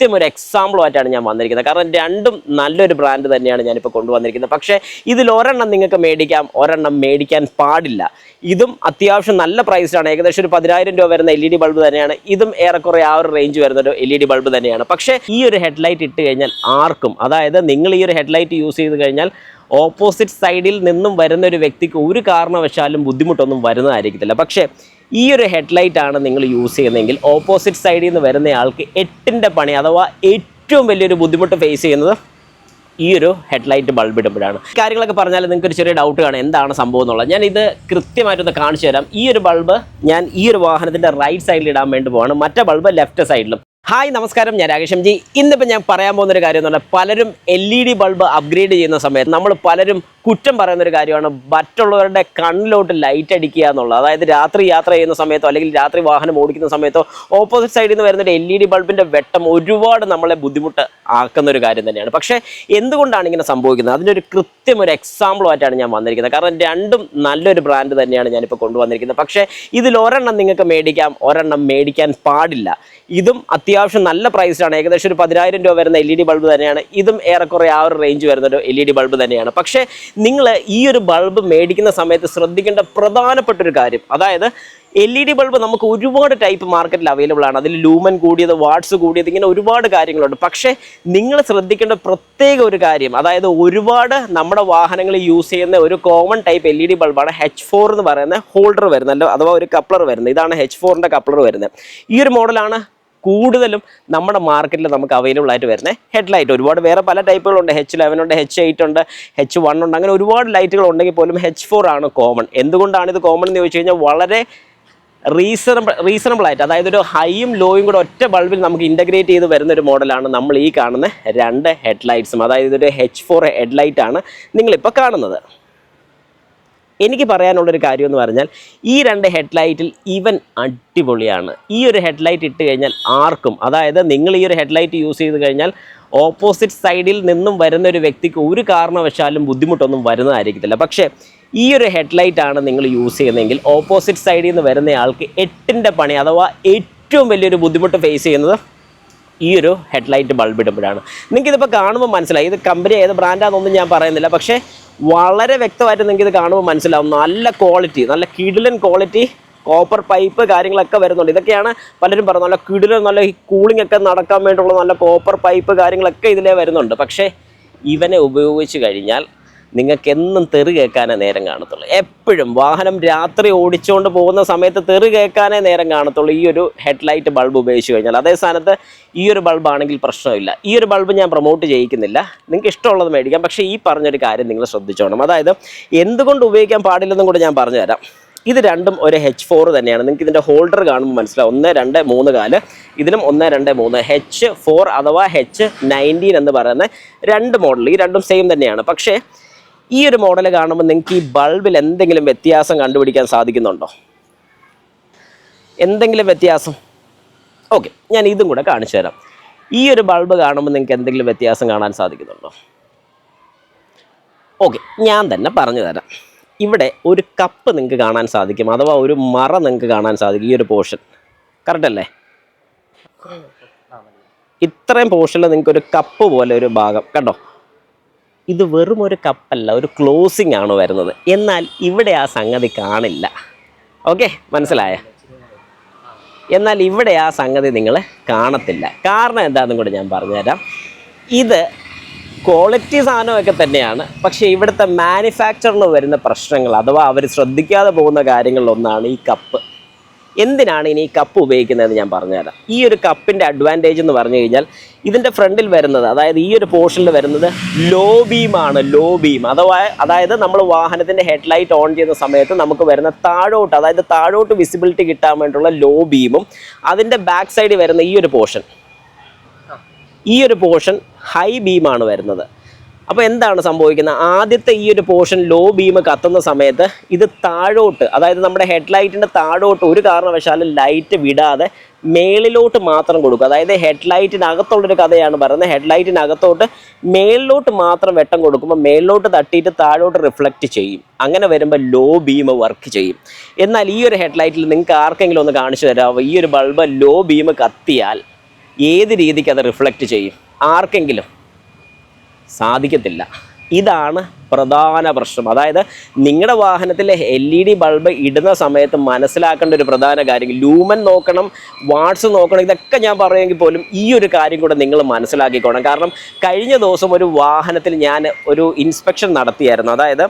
ഒരു എക്സാമ്പിളുമായിട്ടാണ് ഞാൻ വന്നിരിക്കുന്നത്. കാരണം രണ്ടും നല്ലൊരു ബ്രാൻഡ് തന്നെയാണ് ഞാനിപ്പോൾ കൊണ്ടുവന്നിരിക്കുന്നത്. പക്ഷേ ഇതിൽ ഒരെണ്ണം നിങ്ങൾക്ക് മേടിക്കാം, ഒരെണ്ണം മേടിക്കാൻ പാടില്ല. ഇതും അത്യാവശ്യം നല്ല പ്രൈസിലാണ്. ഏകദേശം ഒരു 10,000 രൂപ വരുന്ന LED ബൾബ് തന്നെയാണ്. ഇതും ഏറെക്കുറെ ആ ഒരു റേഞ്ച് വരുന്ന ഒരു LED ബൾബ് തന്നെയാണ്. പക്ഷേ ഈ ഒരു ഹെഡ്ലൈറ്റ് ഇട്ട് കഴിഞ്ഞാൽ ആർക്കും, അതായത് നിങ്ങൾ ഈ ഒരു ഹെഡ്ലൈറ്റ് യൂസ് ചെയ്ത് കഴിഞ്ഞാൽ ഓപ്പോസിറ്റ് സൈഡിൽ നിന്നും വരുന്ന ഒരു വ്യക്തിക്ക് ഒരു കാരണവശാലും ബുദ്ധിമുട്ടൊന്നും വരുന്നതായിരിക്കത്തില്ല. പക്ഷേ ഈ ഒരു ഹെഡ്ലൈറ്റ് ആണ് നിങ്ങൾ യൂസ് ചെയ്യുന്നതെങ്കിൽ ഓപ്പോസിറ്റ് സൈഡിൽ നിന്ന് വരുന്ന ആൾക്ക് 8ന്റെ പണി അഥവാ ഏറ്റവും വലിയൊരു ബുദ്ധിമുട്ട് ഫേസ് ചെയ്യുന്നത് ഈ ഒരു ഹെഡ്ലൈറ്റ് ബൾബ് ഇടുമ്പോഴാണ്. കാര്യങ്ങളൊക്കെ പറഞ്ഞാൽ നിങ്ങൾക്ക് ഒരു ചെറിയ ഡൗട്ട് കാണും എന്താണ് സംഭവം എന്നുള്ളത്. ഞാൻ ഇത് കൃത്യമായിട്ടൊന്ന് കാണിച്ചു തരാം. ഈ ഒരു ബൾബ് ഞാൻ ഈ ഒരു വാഹനത്തിൻ്റെ റൈറ്റ് സൈഡിൽ ഇടാൻ വേണ്ടി പോവാണ്, മറ്റേ ബൾബ് ലെഫ്റ്റ് സൈഡിലും. ഹായ് നമസ്കാരം, ഞാൻ രാകേഷ് എം ജി. ഇന്നിപ്പോൾ ഞാൻ പറയാൻ പോകുന്നൊരു കാര്യം എന്ന് പറഞ്ഞാൽ പലരും LED ബൾബ് അപ്ഗ്രേഡ് ചെയ്യുന്ന സമയത്ത് നമ്മൾ പലരും കുറ്റം പറയുന്നൊരു കാര്യമാണ് മറ്റുള്ളവരുടെ കണ്ണിലോട്ട് ലൈറ്റ് അടിക്കുക എന്നുള്ളത്. അതായത് രാത്രി യാത്ര ചെയ്യുന്ന സമയത്തോ അല്ലെങ്കിൽ രാത്രി വാഹനം ഓടിക്കുന്ന സമയത്തോ ഓപ്പോസിറ്റ് സൈഡിൽ നിന്ന് വരുന്നൊരു LED ബൾബിൻ്റെ വെട്ടം ഒരുപാട് നമ്മളെ ബുദ്ധിമുട്ട് ആക്കുന്ന ഒരു കാര്യം തന്നെയാണ്. പക്ഷേ എന്തുകൊണ്ടാണ് ഇങ്ങനെ സംഭവിക്കുന്നത്? അതിൻ്റെ ഒരു ഒരു എക്സാമ്പിളുമായിട്ടാണ് ഞാൻ വന്നിരിക്കുന്നത്. കാരണം രണ്ടും നല്ലൊരു ബ്രാൻഡ് തന്നെയാണ് ഞാനിപ്പോൾ കൊണ്ടുവന്നിരിക്കുന്നത്. പക്ഷേ ഇതിൽ ഒരെണ്ണം നിങ്ങൾക്ക് മേടിക്കാം, ഒരെണ്ണം മേടിക്കാൻ പാടില്ല. ഇതും അത്യാവശ്യം നല്ല പ്രൈസിലാണ്. ഏകദേശം ഒരു 10,000 രൂപ വരുന്ന LED ബൾബ് തന്നെയാണ്. ഇതും ഏറെക്കുറെ ആ ഒരു റേഞ്ച് വരുന്ന ഒരു LED ബൾബ് തന്നെയാണ്. പക്ഷേ നിങ്ങൾ ഈ ഒരു ബൾബ് മേടിക്കുന്ന സമയത്ത് ശ്രദ്ധിക്കേണ്ട പ്രധാനപ്പെട്ട ഒരു കാര്യം, അതായത് LED ബൾബ് നമുക്ക് ഒരുപാട് ടൈപ്പ് മാർക്കറ്റിൽ അവൈലബിൾ ആണ്. അതിൽ ലൂമൻ കൂടിയത്, വാട്ട്സ് കൂടിയത്, ഇങ്ങനെ ഒരുപാട് കാര്യങ്ങളുണ്ട്. പക്ഷേ നിങ്ങൾ ശ്രദ്ധിക്കേണ്ട പ്രത്യേക ഒരു കാര്യം, അതായത് ഒരുപാട് നമ്മുടെ വാഹനങ്ങളിൽ യൂസ് ചെയ്യുന്ന ഒരു കോമൺ ടൈപ്പ് LED ബൾബാണ് H4 എന്ന് പറയുന്ന ഹോൾഡർ വരുന്നത്, അഥവാ ഒരു കപ്ലർ വരുന്നത്. ഇതാണ് H4ൻ്റെ കപ്ലർ വരുന്നത്. ഈ ഒരു മോഡലാണ് കൂടുതലും നമ്മുടെ മാർക്കറ്റിൽ നമുക്ക് അവൈലബിൾ ആയിട്ട് വരുന്നത് ഹെഡ്ലൈറ്റ്. ഒരുപാട് വേറെ പല ടൈപ്പുകളുണ്ട്. H11 ഉണ്ട്, H8 ഉണ്ട്, H1 ഉണ്ട്, അങ്ങനെ ഒരുപാട് ലൈറ്റുകൾ ഉണ്ടെങ്കിൽ പോലും H4 ആണ് കോമൺ. എന്തുകൊണ്ടാണ് ഇത് കോമൺ എന്ന് ചോദിച്ചു കഴിഞ്ഞാൽ വളരെ റീസണബിൾ ആയിട്ട്, അതായത് ഒരു ഹൈയും ലോയും കൂടെ ഒറ്റ ബൾബിൽ നമുക്ക് ഇൻ്റഗ്രേറ്റ് ചെയ്ത് വരുന്നൊരു മോഡലാണ് നമ്മൾ ഈ കാണുന്ന രണ്ട് ഹെഡ്ലൈറ്റ്സും. അതായത് ഇതൊരു H4 ഹെഡ്ലൈറ്റ് ആണ് നിങ്ങളിപ്പോൾ കാണുന്നത്. എനിക്ക് പറയാനുള്ളൊരു കാര്യം എന്ന് പറഞ്ഞാൽ ഈ രണ്ട് ഹെഡ്ലൈറ്റിൽ ഇവൻ അടിപൊളിയാണ്. ഈ ഒരു ഹെഡ്ലൈറ്റ് ഇട്ട് കഴിഞ്ഞാൽ ആർക്കും, അതായത് നിങ്ങൾ ഈ ഒരു ഹെഡ്ലൈറ്റ് യൂസ് ചെയ്ത് കഴിഞ്ഞാൽ ഓപ്പോസിറ്റ് സൈഡിൽ നിന്നും വരുന്ന ഒരു വ്യക്തിക്ക് ഒരു കാരണവശാലും ബുദ്ധിമുട്ടൊന്നും വരുന്നതായിരിക്കത്തില്ല. പക്ഷേ ഈ ഒരു ഹെഡ്ലൈറ്റ് ആണ് നിങ്ങൾ യൂസ് ചെയ്യുന്നതെങ്കിൽ ഓപ്പോസിറ്റ് സൈഡിൽ നിന്ന് വരുന്ന ആൾക്ക് 8ന്റെ പണി അഥവാ ഏറ്റവും വലിയൊരു ബുദ്ധിമുട്ട് ഫേസ് ചെയ്യുന്നത് ഈ ഒരു ഹെഡ്ലൈറ്റ് ബൾബ് ഇടുമ്പോഴാണ്. നിങ്ങൾക്കിതിപ്പോൾ കാണുമ്പോൾ മനസ്സിലായി. ഇത് കമ്പനി ഏത് ബ്രാൻഡാണെന്നൊന്നും ഞാൻ പറയുന്നില്ല, പക്ഷേ വളരെ വ്യക്തമായിട്ട് നിങ്ങൾക്ക് ഇത് കാണുമ്പോൾ മനസ്സിലാവും. നല്ല ക്വാളിറ്റി, നല്ല കിടിലൻ ക്വാളിറ്റി കോപ്പർ പൈപ്പ് കാര്യങ്ങളൊക്കെ വരുന്നുണ്ട്. ഇതൊക്കെയാണ് പലരും പറയുന്നത് നല്ല കിടിലൻ, നല്ല കൂളിംഗ് ഒക്കെ നടക്കാൻ വേണ്ടിയുള്ള നല്ല കോപ്പർ പൈപ്പ് കാര്യങ്ങളൊക്കെ ഇതിലേ വരുന്നുണ്ട്. പക്ഷേ ഇവനെ ഉപയോഗിച്ച് കഴിഞ്ഞാൽ നിങ്ങൾക്ക് എന്നും തെറി കേൾക്കാനേ നേരം കാണത്തുള്ളൂ. എപ്പോഴും വാഹനം രാത്രി ഓടിച്ചുകൊണ്ട് പോകുന്ന സമയത്ത് തെറി കേൾക്കാനേ നേരം കാണത്തുള്ളൂ ഈ ഒരു ഹെഡ്ലൈറ്റ് ബൾബ് ഉപയോഗിച്ച് കഴിഞ്ഞാൽ. അതേ സ്ഥാനത്ത് ഈ ഒരു ബൾബാണെങ്കിൽ പ്രശ്നമില്ല. ഈ ഒരു ബൾബ് ഞാൻ പ്രൊമോട്ട് ചെയ്യിക്കുന്നില്ല, നിങ്ങൾക്ക് ഇഷ്ടമുള്ളത് മേടിക്കാം. പക്ഷേ ഈ പറഞ്ഞൊരു കാര്യം നിങ്ങൾ ശ്രദ്ധിച്ചോണം. അതായത് എന്തുകൊണ്ട് ഉപയോഗിക്കാൻ പാടില്ലെന്നും കൂടെ ഞാൻ പറഞ്ഞു തരാം. ഇത് രണ്ടും ഒരു H4 തന്നെയാണ്. നിങ്ങൾക്ക് ഇതിൻ്റെ ഹോൾഡർ കാണുമ്പോൾ മനസ്സിലാവും. 1, 2, 3 കാല്. ഇതിലും 1, 2, 3 H4 അഥവാ H19 എന്ന് പറയുന്ന രണ്ട് മോഡൽ. ഈ രണ്ടും സെയിം തന്നെയാണ്. പക്ഷേ ഈ ഒരു മോഡൽ കാണുമ്പോൾ നിങ്ങൾക്ക് ഈ ബൾബിൽ എന്തെങ്കിലും വ്യത്യാസം കണ്ടുപിടിക്കാൻ സാധിക്കുന്നുണ്ടോ? എന്തെങ്കിലും വ്യത്യാസം? ഓക്കെ, ഞാൻ ഇതും കൂടെ കാണിച്ചു തരാം. ഈ ഒരു ബൾബ് കാണുമ്പോൾ നിങ്ങൾക്ക് എന്തെങ്കിലും വ്യത്യാസം കാണാൻ സാധിക്കുന്നുണ്ടോ? ഓക്കെ, ഞാൻ തന്നെ പറഞ്ഞു തരാം. ഇവിടെ ഒരു കപ്പ് നിങ്ങൾക്ക് കാണാൻ സാധിക്കും, അഥവാ ഒരു മറ നിങ്ങൾക്ക് കാണാൻ സാധിക്കും. ഈ ഒരു പോർഷൻ കറക്റ്റ് അല്ലേ? ഇത്രയും പോർഷനിൽ നിങ്ങൾക്ക് ഒരു കപ്പ് പോലെ ഒരു ഭാഗം കണ്ടോ? ഇത് വെറും ഒരു കപ്പല്ല, ഒരു ക്ലോസിംഗ് ആണ് വരുന്നത്. എന്നാൽ ഇവിടെ ആ സംഗതി കാണില്ല. ഓക്കെ, മനസ്സിലായ? എന്നാൽ ഇവിടെ ആ സംഗതി നിങ്ങൾ കാണത്തില്ല. കാരണം എന്താണെന്നും കൂടെ ഞാൻ പറഞ്ഞുതരാം. ഇത് ക്വാളിറ്റി സാധനമൊക്കെ തന്നെയാണ്, പക്ഷേ ഇവിടുത്തെ മാനുഫാക്ചറിന് വരുന്ന പ്രശ്നങ്ങൾ അഥവാ അവർ ശ്രദ്ധിക്കാതെ പോകുന്ന കാര്യങ്ങളിലൊന്നാണ് ഈ കപ്പ്. എന്തിനാണ് ഇനി ഈ കപ്പ് ഉപയോഗിക്കുന്നതെന്ന് ഞാൻ പറഞ്ഞുതരാം. ഈ ഒരു കപ്പിൻ്റെ അഡ്വാൻറ്റേജ് എന്ന് പറഞ്ഞു കഴിഞ്ഞാൽ ഇതിൻ്റെ ഫ്രണ്ടിൽ വരുന്നത്, അതായത് ഈ ഒരു പോർഷനിൽ വരുന്നത് ലോ ബീമാണ്. ലോ ബീം അതായത് നമ്മൾ വാഹനത്തിൻ്റെ ഹെഡ്ലൈറ്റ് ഓൺ ചെയ്യുന്ന സമയത്ത് നമുക്ക് വരുന്ന താഴോട്ട്, അതായത് താഴോട്ട് വിസിബിലിറ്റി കിട്ടാൻ വേണ്ടിയുള്ള ലോ ബീമും, അതിൻ്റെ ബാക്ക് സൈഡിൽ വരുന്ന ഈ ഒരു പോർഷൻ ഹൈ ബീമാണ് വരുന്നത്. അപ്പോൾ എന്താണ് സംഭവിക്കുന്നത്? ആദ്യത്തെ ഈ ഒരു പോർഷൻ ലോ ബീം കത്തുന്ന സമയത്ത് ഇത് താഴോട്ട്, അതായത് നമ്മുടെ ഹെഡ്ലൈറ്റിൻ്റെ താഴോട്ട് ഒരു കാരണവശാലും ലൈറ്റ് വിടാതെ മേളിലോട്ട് മാത്രം കൊടുക്കും. അതായത് ഹെഡ്ലൈറ്റിനകത്തുള്ളൊരു കഥയാണ് പറയുന്നത്. ഹെഡ്ലൈറ്റിനകത്തോട്ട് മേളിലോട്ട് മാത്രം വെട്ടം കൊടുക്കുമ്പോൾ മേളിലോട്ട് തട്ടിയിട്ട് താഴോട്ട് റിഫ്ലക്റ്റ് ചെയ്യും. അങ്ങനെ വരുമ്പോൾ ലോ ബീം വർക്ക് ചെയ്യും. എന്നാൽ ഈ ഒരു ഹെഡ്ലൈറ്റിൽ നിങ്ങൾക്ക് ആർക്കെങ്കിലും ഒന്ന് കാണിച്ചു തരാമോ? ഈ ഒരു ബൾബ് ലോ ബീം കത്തിയാൽ ഏത് രീതിക്ക് അത് റിഫ്ലക്റ്റ് ചെയ്യും? ആർക്കെങ്കിലും സാധിക്കത്തില്ല. ഇതാണ് പ്രധാന പ്രശ്നം. അതായത് നിങ്ങളുടെ വാഹനത്തിലെ LED ബൾബ് ഇടുന്ന സമയത്ത് മനസ്സിലാക്കേണ്ട ഒരു പ്രധാന കാര്യം, ലൂമൻ നോക്കണം, വാട്ട്സ് നോക്കണം, ഇതൊക്കെ ഞാൻ പറയുമെങ്കിൽ പോലും ഈ ഒരു കാര്യം കൂടെ നിങ്ങൾ മനസ്സിലാക്കിക്കോണം. കാരണം കഴിഞ്ഞ ദിവസം ഒരു വാഹനത്തിൽ ഞാൻ ഒരു ഇൻസ്പെക്ഷൻ നടത്തിയായിരുന്നു. അതായത്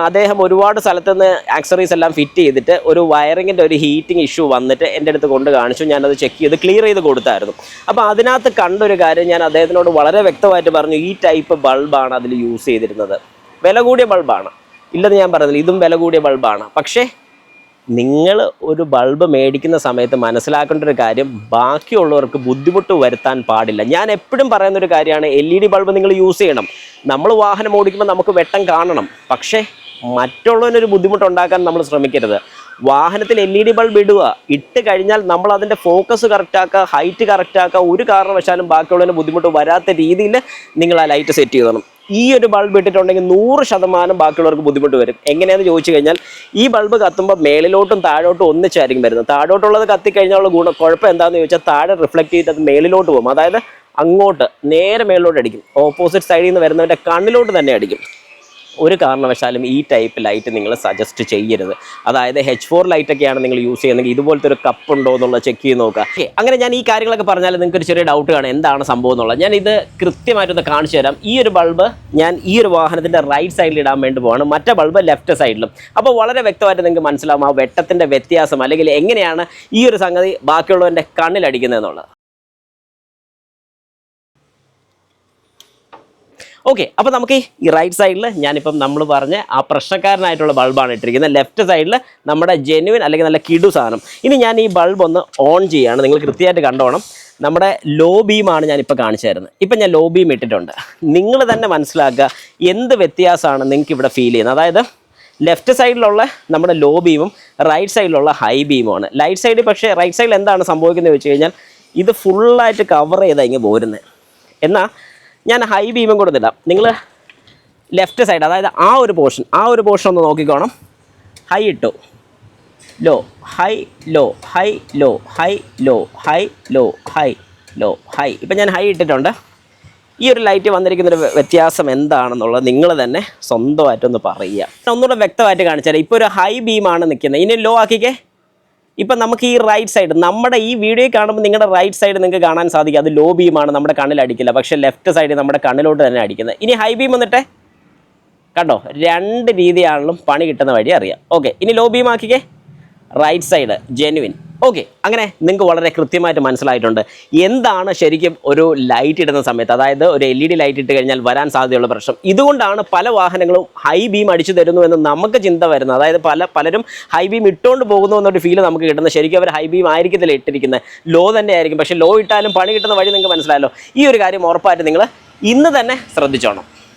അദ്ദേഹം ഒരുപാട് സ്ഥലത്തു നിന്ന് ആക്സറീസ് എല്ലാം ഫിറ്റ് ചെയ്തിട്ട് ഒരു വയറിങ്ങിൻ്റെ ഒരു ഹീറ്റിംഗ് ഇഷ്യൂ വന്നിട്ട് എൻ്റെ അടുത്ത് കൊണ്ട് കാണിച്ചു. ഞാനത് ചെക്ക് ചെയ്ത് ക്ലിയർ ചെയ്ത് കൊടുത്തായിരുന്നു. അപ്പോൾ അതിനകത്ത് കണ്ടൊരു കാര്യം ഞാൻ അദ്ദേഹത്തിനോട് വളരെ വ്യക്തമായിട്ട് പറഞ്ഞു, ഈ ടൈപ്പ് ബൾബാണ് അതിൽ യൂസ് ചെയ്തിരുന്നത്. വില കൂടിയ ബൾബാണ്, ഇല്ലെന്ന് ഞാൻ പറഞ്ഞില്ല, ഇതും വില കൂടിയ ബൾബാണ്. പക്ഷേ നിങ്ങൾ ഒരു ബൾബ് മേടിക്കുന്ന സമയത്ത് മനസ്സിലാക്കേണ്ട ഒരു കാര്യം, ബാക്കിയുള്ളവർക്ക് ബുദ്ധിമുട്ട് വരുത്താൻ പാടില്ല. ഞാൻ എപ്പോഴും പറയുന്നൊരു കാര്യമാണ്, LED ബൾബ് നിങ്ങൾ യൂസ് ചെയ്യണം. നമ്മൾ വാഹനം ഓടിക്കുമ്പോൾ നമുക്ക് വെട്ടം കാണണം, പക്ഷേ മറ്റുള്ളവനൊരു ബുദ്ധിമുട്ടുണ്ടാക്കാൻ നമ്മൾ ശ്രമിക്കരുത്. വാഹനത്തിൽ LED ബൾബ് ഇടുക, ഇട്ട് കഴിഞ്ഞാൽ നമ്മൾ അതിൻ്റെ ഫോക്കസ് കറക്റ്റാക്കുക, ഹൈറ്റ് കറക്റ്റാക്കുക. ഒരു കാരണവശാലും ബാക്കിയുള്ളതിന് ബുദ്ധിമുട്ട് വരാത്ത രീതിയിൽ നിങ്ങൾ ആ ലൈറ്റ് സെറ്റ് ചെയ്യണം. ഈ ഒരു ബൾബ് ഇട്ടിട്ടുണ്ടെങ്കിൽ 100% ബാക്കിയുള്ളവർക്ക് ബുദ്ധിമുട്ട് വരും. എങ്ങനെയാണെന്ന് ചോദിച്ചു കഴിഞ്ഞാൽ, ഈ ബൾബ് കത്തുമ്പോൾ മേളിലോട്ടും താഴോട്ടും ഒന്നിച്ചായിരിക്കും വരുന്നത്. താഴോട്ടുള്ളത് കത്തിക്കഴിഞ്ഞാലുള്ള കുഴപ്പം എന്താണെന്ന് ചോദിച്ചാൽ, താഴെ റിഫ്ലക്റ്റ് ചെയ്തിട്ട് അത് മേളിലോട്ട് പോകും. അതായത് അങ്ങോട്ട് നേരെ മേളിലോട്ട് അടിക്കും, ഓപ്പോസിറ്റ് സൈഡിൽ നിന്ന് വരുന്നവൻ്റെ കണ്ണിലോട്ട് തന്നെ അടിക്കും. ഒരു കാരണവശാലും ഈ ടൈപ്പ് ലൈറ്റ് നിങ്ങൾ സജസ്റ്റ് ചെയ്യരുത്. അതായത് H4 ലൈറ്റൊക്കെയാണ് നിങ്ങൾ യൂസ് ചെയ്യുന്നതെങ്കിൽ ഇതുപോലത്തെ ഒരു കപ്പ് ഉണ്ടോ എന്നുള്ളത് ചെക്ക് ചെയ്ത് നോക്കുക. അങ്ങനെ ഞാൻ ഈ കാര്യങ്ങളൊക്കെ പറഞ്ഞാൽ നിങ്ങൾക്ക് ഒരു ചെറിയ ഡൗട്ട് കാണും, എന്താണ് സംഭവം എന്നുള്ളത്. ഞാൻ ഇത് കൃത്യമായിട്ടൊന്ന് കാണിച്ചു തരാം. ഈ ഒരു ബൾബ് ഞാൻ ഈ ഒരു വാഹനത്തിൻ്റെ റൈറ്റ് സൈഡിൽ ഇടാൻ വേണ്ടി പോവാണ്, മറ്റേ ബൾബ് ലെഫ്റ്റ് സൈഡിലും. അപ്പോൾ വളരെ വ്യക്തമായിട്ട് നിങ്ങൾക്ക് മനസ്സിലാവും ആ വെട്ടത്തിൻ്റെ വ്യത്യാസം, അല്ലെങ്കിൽ എങ്ങനെയാണ് ഈ ഒരു സംഗതി ബാക്കിയുള്ളവൻ്റെ കണ്ണിലടിക്കുന്നതെന്നുള്ളത്. ഓക്കെ, അപ്പോൾ നമുക്ക് ഈ റൈറ്റ് സൈഡിൽ ഞാനിപ്പം നമ്മൾ പറഞ്ഞ ആ പ്രശ്നക്കാരനായിട്ടുള്ള ബൾബാണ് ഇട്ടിരിക്കുന്നത്. ലെഫ്റ്റ് സൈഡിൽ നമ്മുടെ ജെന്യുവൻ അല്ലെങ്കിൽ നല്ല കിടു സാധനം. ഇനി ഞാൻ ഈ ബൾബ് ഒന്ന് ഓൺ ചെയ്യുകയാണ്, നിങ്ങൾ കൃത്യമായിട്ട് കണ്ടോണം. നമ്മുടെ ലോ ബീമാണ് ഞാനിപ്പോൾ കാണിച്ചു തരുന്നത്. ഇപ്പം ഞാൻ ലോ ബീം ഇട്ടിട്ടുണ്ട്. നിങ്ങൾ തന്നെ മനസ്സിലാക്കുക എന്ത് വ്യത്യാസമാണ് നിങ്ങൾക്ക് ഇവിടെ ഫീൽ ചെയ്യുന്നത്. അതായത് ലെഫ്റ്റ് സൈഡിലുള്ള നമ്മുടെ ലോ ബീമും റൈറ്റ് സൈഡിലുള്ള ഹൈ ബീമുമാണ്. ലൈറ്റ് സൈഡിൽ പക്ഷേ റൈറ്റ് സൈഡിൽ എന്താണ് സംഭവിക്കുന്നത് വെച്ച് കഴിഞ്ഞാൽ, ഇത് ഫുള്ളായിട്ട് കവർ ചെയ്താൽ ഇങ്ങനെ പോരുന്നത്. എന്നാൽ ഞാൻ ഹൈ ബീമും കൊടുത്തിടാം. നിങ്ങൾ ലെഫ്റ്റ് സൈഡ്, അതായത് ആ ഒരു പോർഷൻ ഒന്ന് നോക്കിക്കോണം. ഹൈ ഇട്ടു, low, high, low, high, low, high, low, high, low, high, low, high. ഇപ്പം ഞാൻ ഹൈ ഇട്ടിട്ടുണ്ട്. ഈ ഒരു ലൈറ്റ് വന്നിരിക്കുന്നൊരു വ്യത്യാസം എന്താണെന്നുള്ളത് നിങ്ങൾ തന്നെ സ്വന്തമായിട്ടൊന്ന് പറയുക. ഒന്നുകൂടെ വ്യക്തമായിട്ട് കാണിച്ചാൽ, ഇപ്പോൾ ഒരു ഹൈ ബീമാണ് നിൽക്കുന്നത്. ഇനി ലോ ആക്കിക്കേ. ഇപ്പം നമുക്ക് ഈ റൈറ്റ് സൈഡ്, നമ്മുടെ ഈ വീഡിയോ കാണുമ്പോൾ നിങ്ങളുടെ റൈറ്റ് സൈഡ് നിങ്ങൾക്ക് കാണാൻ സാധിക്കും, അത് ലോ ബീമാണ്, നമ്മുടെ കണ്ണിൽ അടിക്കില്ല. പക്ഷേ ലെഫ്റ്റ് സൈഡ് നമ്മുടെ കണ്ണിലോട്ട് തന്നെ അടിക്കുന്നത്. ഇനി ഹൈ ബീം വന്നിട്ടേ, കണ്ടോ, 2 രീതിയാണെങ്കിലും പണി കിട്ടുന്ന വഴി അറിയാം. ഓക്കെ, ഇനി ലോ ബീം ആക്കിക്കേ, റൈറ്റ് സൈഡ് ജെന്യുവിൻ. ഓക്കെ, അങ്ങനെ നിങ്ങൾക്ക് വളരെ കൃത്യമായിട്ട് മനസ്സിലായിട്ടുണ്ട് എന്താണ് ശരിക്കും ഒരു ലൈറ്റ് ഇടുന്ന സമയത്ത്, അതായത് ഒരു LED ലൈറ്റ് ഇട്ട് കഴിഞ്ഞാൽ വരാൻ സാധ്യതയുള്ള പ്രശ്നം. ഇതുകൊണ്ടാണ് പല വാഹനങ്ങളും ഹൈ ബീം അടിച്ചു തരുന്നു എന്ന് നമുക്ക് ചിന്ത വരുന്നത്. അതായത് പലരും ഹൈ ബീം ഇട്ടുകൊണ്ട് പോകുന്നു എന്നൊരു ഫീൽ നമുക്ക് കിട്ടുന്നത്. ശരിക്കും അവർ ഹൈ ബീം ആയിരിക്കത്തില്ല ഇട്ടിരിക്കുന്നത്, ലോ തന്നെ ആയിരിക്കും. പക്ഷേ ലോ ഇട്ടാലും പണി കിട്ടുന്ന വഴി നിങ്ങൾക്ക് മനസ്സിലായല്ലോ. ഈ ഒരു കാര്യം ഉറപ്പായിട്ട് നിങ്ങൾ ഇന്ന് തന്നെ ശ്രദ്ധിച്ചോണം.